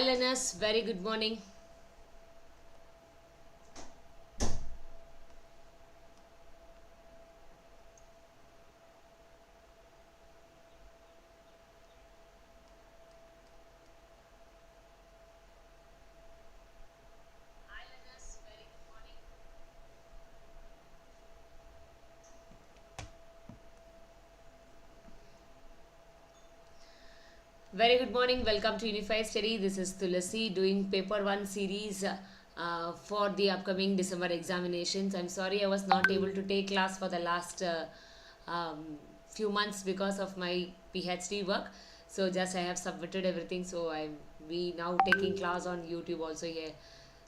learners, very good morning. Very good morning. Welcome to Unified Study. This is Tulasi doing paper 1 series for the upcoming December examinations. I'm sorry I was not able to take class for the last few months because of my PhD work. So just I have submitted everything. So I'm we now taking class on YouTube also here.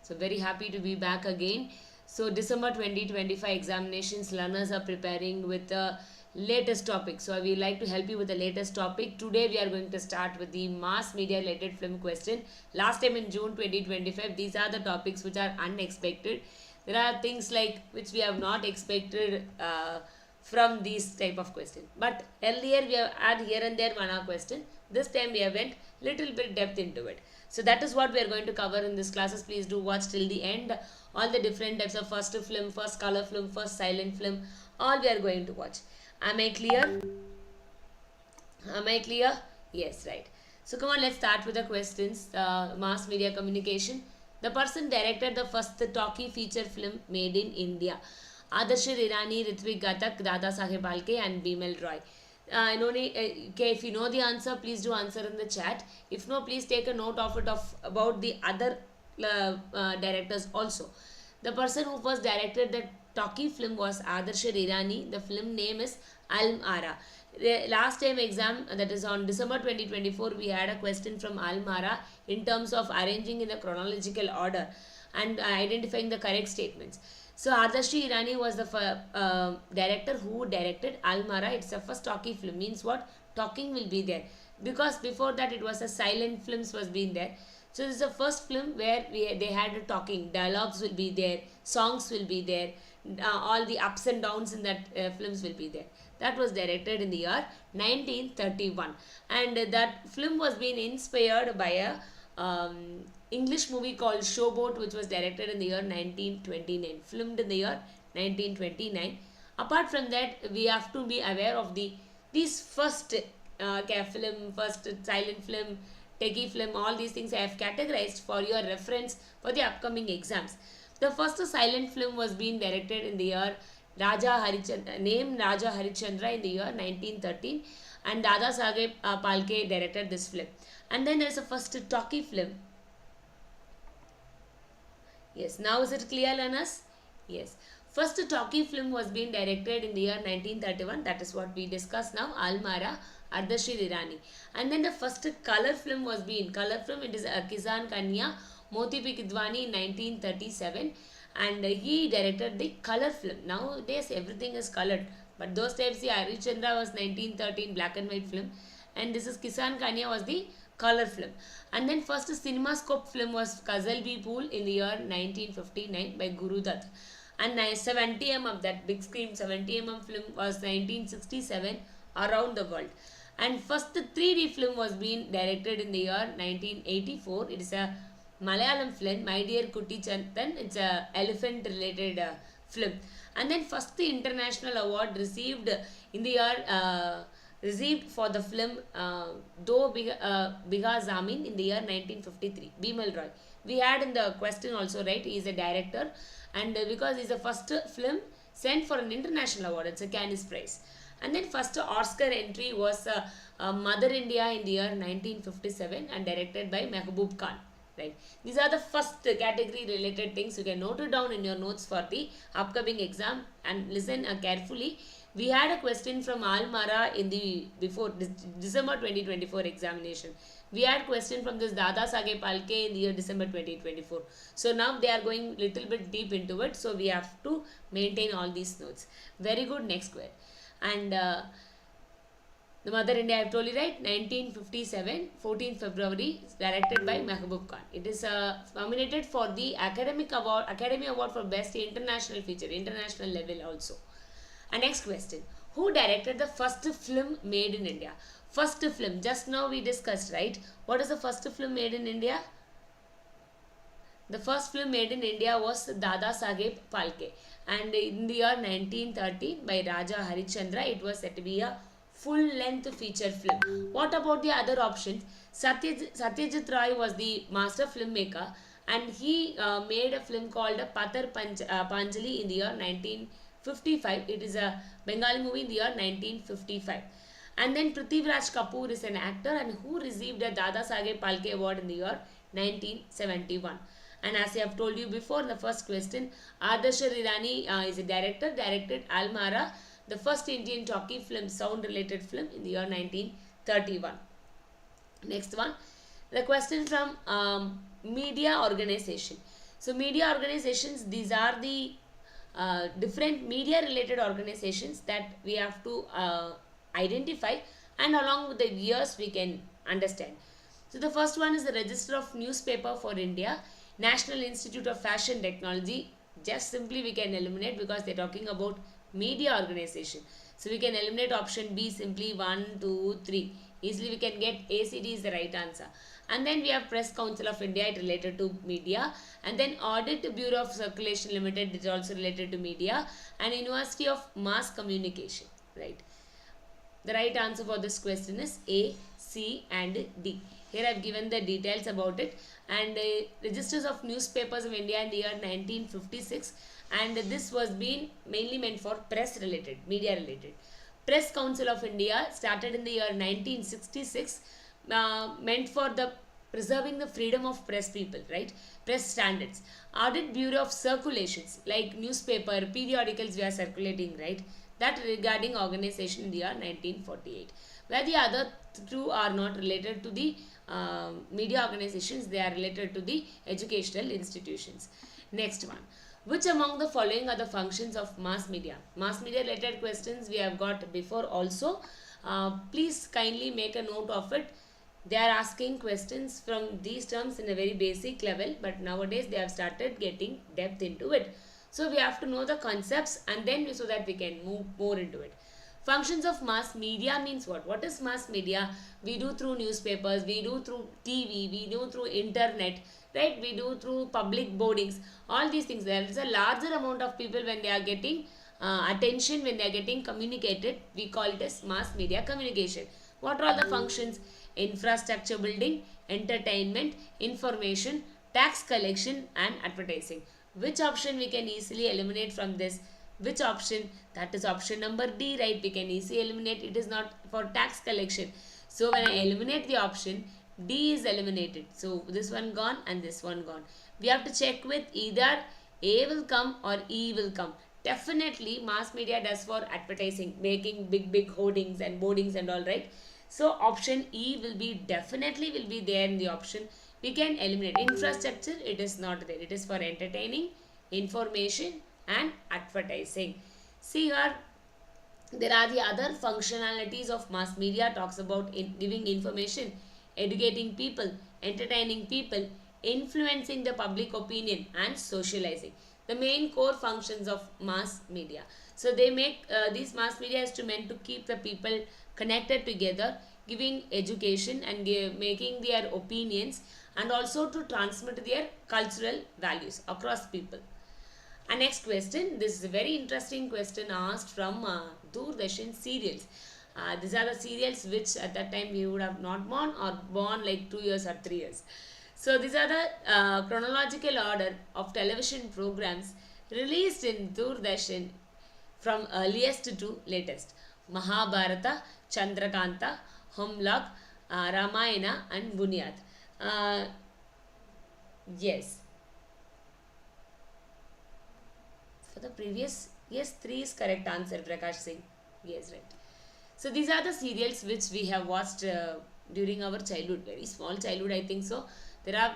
So very happy to be back again. So December 2025 examinations, learners are preparing with the latest topic. So I would like to help you with the latest topic. Today we are going to start with the mass media related film question. Last time in June 2025, these are the topics which are unexpected. There are things like which we have not expected from these type of question. But earlier we have had here and there one question. This time we have went little bit depth into it. So that is what we are going to cover in this classes. Please do watch till the end. All the different types of first film, first color film, first silent film, all we are going to watch. Am I clear? Am I clear? Yes, right. So come on, let's start with the questions. Mass media communication. The person directed the first talkie feature film made in India. Adarsh Irani, Ritvik Ghatak, Dada Saheb Phalke and Bimal Roy. Okay, if you know the answer, please do answer in the chat. If no, please take a note of it about the other directors also. The person who first directed the talkie film was Adarsh Irani. The film name is Almara. Last time exam, that is on December 2024, we had a question from Almara in terms of arranging in the chronological order and identifying the correct statements. So Adarsh Irani was the director who directed Almara. It's the first talkie film. Means what? Talking will be there. Because before that it was a silent films was being there. So this is the first film where they had a talking. Dialogues will be there. Songs will be there. All the ups and downs in that films will be there. That was directed in the year 1931. And that film was being inspired by a English movie called Showboat, which was directed in the year 1929, filmed in the year 1929. Apart from that, we have to be aware of these first film, first silent film, techie film, all these things I have categorized for your reference for the upcoming exams. The first silent film was being directed in the year named Raja Harichandra in the year 1913, and Dada Saheb Phalke directed this film. And then there is a first talkie film. Yes, now is it clear, learners? Yes. First talkie film was being directed in the year 1931. That is what we discussed now. Almara, Adarsh Irani. And then the first color film was being, color film, it is Kisan Kanya, Moti P. Kidwani in 1937. And he directed the color film. Nowadays everything is colored. But those times the Harichandra was 1913 black and white film. And this is Kisan Kanya was the color film. And then first cinemascope film was Kazal Bhi Pool in the year 1959 by Guru Dutt. And 70mm, that big screen 70mm film was 1967 around the world. And first 3D film was being directed in the year 1984. It is a Malayalam film, My Dear Kutti Chantan. It's a elephant related film. And then first the international award received in the year received for the film Do Bigha Zamin in the year 1953. Bimal Roy. We had in the question also, right? He is a director, and because he's the first film sent for an international award. It's a Cannes Prize. And then first Oscar entry was Mother India in the year 1957 and directed by Mehboob Khan. Right. These are the first category related things. You can note it down in your notes for the upcoming exam and listen carefully. We had a question from Almara in the before December 2024 examination. We had question from this Dada Saheb Phalke in the year December 2024. So now they are going little bit deep into it. So we have to maintain all these notes. Very good. Next question. And the Mother India, I have told you, right? 1957, 14 February, directed by Mehboob Khan. It is nominated for the Academy Award for Best International Feature, international level also. And next question. Who directed the first film made in India? First film, just now we discussed, right? What is the first film made in India? The first film made in India was Dada Saheb Phalke, and in the year 1930 by Raja Harichandra, it was said to be a full-length feature film. What about the other options? Satyajit Ray was the master filmmaker, and he made a film called Panjali in the year 1955. It is a Bengali movie in the year 1955. And then Prithviraj Kapoor is an actor and who received a Dada Saheb Phalke Award in the year 1971. And as I have told you before in the first question, Adarsh Irani is a director, directed Almara, the first Indian talkie film, sound related film in the year 1931. Next one, the question from media organization. So media organizations, these are the different media related organizations that we have to identify, and along with the years we can understand. So the first one is the Register of Newspaper for India, National Institute of Fashion Technology. Just simply we can eliminate because they are talking about media organization. So we can eliminate option B simply 1, 2, 3. Easily we can get ACD is the right answer. And then we have Press Council of India, it related to media. And then Audit Bureau of Circulation Limited, it is also related to media. And University of Mass Communication, right? The right answer for this question is A, C and D. Here I have given the details about it. And Registers of Newspapers of India in the year 1956. And this was being mainly meant for press related, media related. Press Council of India started in the year 1966, meant for the preserving the freedom of press people, right? Press standards. Audit Bureau of Circulations, like newspaper, periodicals we are circulating, right? That regarding organization in the year 1948. Where the other two are not related to the media organizations, they are related to the educational institutions. Next one. Which among the following are the functions of mass media? Mass media related questions we have got before also. Please kindly make a note of it. They are asking questions from these terms in a very basic level, but nowadays they have started getting depth into it. So we have to know the concepts and then so that we can move more into it. Functions of mass media means what? What is mass media? We do through newspapers, we do through TV, we do through internet, right? We do through public boardings. All these things. There is a larger amount of people when they are getting attention, when they are getting communicated. We call it as mass media communication. What are the functions? Infrastructure building, entertainment, information, tax collection and advertising. Which option we can easily eliminate from this? Which option? That is option number D, right? We can easily eliminate. It is not for tax collection. So when I eliminate the option, D is eliminated. So this one gone and this one gone. We have to check with either A will come or E will come. Definitely mass media does for advertising, making big hoardings and boardings and all, right? So option E will be definitely will be there in the option. We can eliminate infrastructure. It is not there. It is for entertaining, information and advertising. See here, there are the other functionalities of mass media. Talks about giving information, educating people, entertaining people, influencing the public opinion and socializing. The main core functions of mass media. So they make these mass media is meant to keep the people connected together, giving education and making their opinions, and also to transmit their cultural values across people. And next question, this is a very interesting question asked from Doordarshan serials. These are the serials which at that time we would have not born or born like 2 years or 3 years. So these are the chronological order of television programs released in Doordarshan from earliest to latest. Mahabharata, Chandrakanta, Homlock, Ramayana and Bunyad. Yes. For the previous, yes, 3 is correct answer, Prakash Singh. Yes, right. So these are the serials which we have watched during our childhood, very small childhood, I think so. There are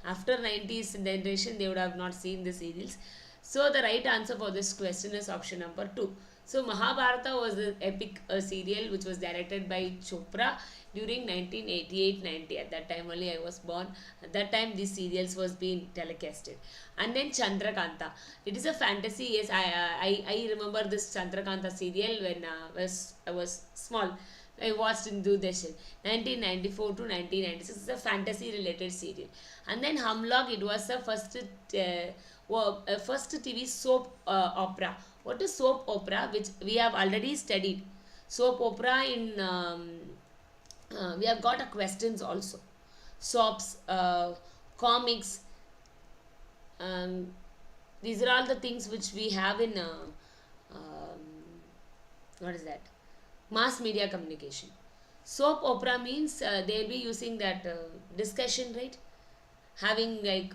after 90s generation, they would have not seen the serials. So the right answer for this question is option number 2. So Mahabharata was the epic serial which was directed by Chopra during 1988-90. At that time only I was born. At that time these serials was being telecasted. And then Chandrakanta. It is a fantasy. Yes, I remember this Chandrakanta serial when I was small. I watched in Doordarshan. 1994 to 1996 is a fantasy related serial. And then Humlock, it was the first TV soap opera. What is soap opera? Which we have already studied. Soap opera in we have got a questions also. Soaps, comics, um, these are all the things which we have in um, what is that, mass media communication. Soap opera means they'll be using that discussion, right, having like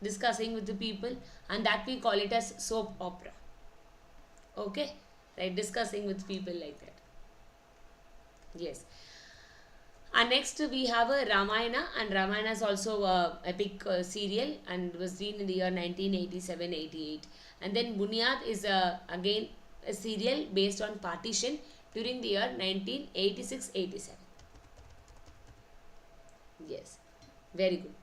discussing with the people, and that we call it as soap opera. Okay, right, discussing with people like that. Yes. And next we have a Ramayana, and Ramayana is also a epic serial and was seen in the year 1987-88. And then Bunyad is again a serial based on partition during the year 1986-87. Yes, very good.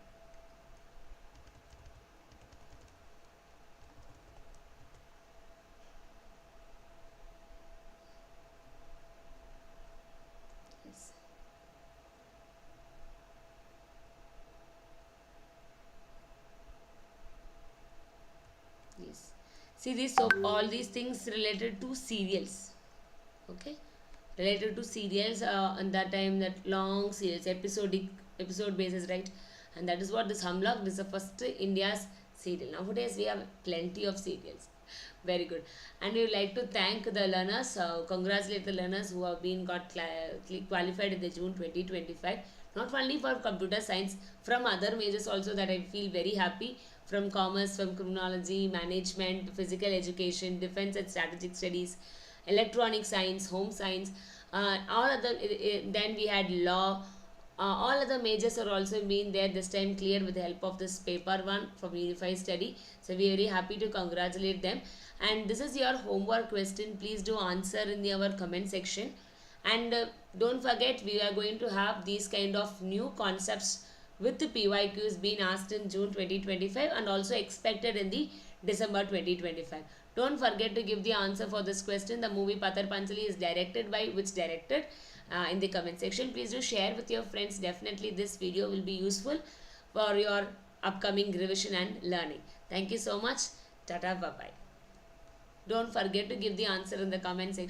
Yes. Yes. See this, so all these things related to serials. Okay, related to serials, and that time that long serials, episodic, episode basis, right? And that is what this Humlock, this is the first India's serial. Nowadays we have plenty of serials. Very good. And we would like to thank the learners, congratulate the learners who have been got qualified in the June 2025, not only for computer science, from other majors also, that I feel very happy, from commerce, from criminology, management, physical education, defense and strategic studies, electronic science, home science, all other, then we had law, all other majors are also been there this time clear with the help of this paper one from Unified Study. So we are very happy to congratulate them. And this is your homework question. Please do answer in our comment section. And don't forget, we are going to have these kind of new concepts with the PYQs being asked in June 2025 and also expected in the December 2025. Don't forget to give the answer for this question. The movie Patar Panchali is directed by which director? In the comment section. Please do share with your friends. Definitely this video will be useful for your upcoming revision and learning. Thank you so much. Tata, bye bye. Don't forget to give the answer in the comment section.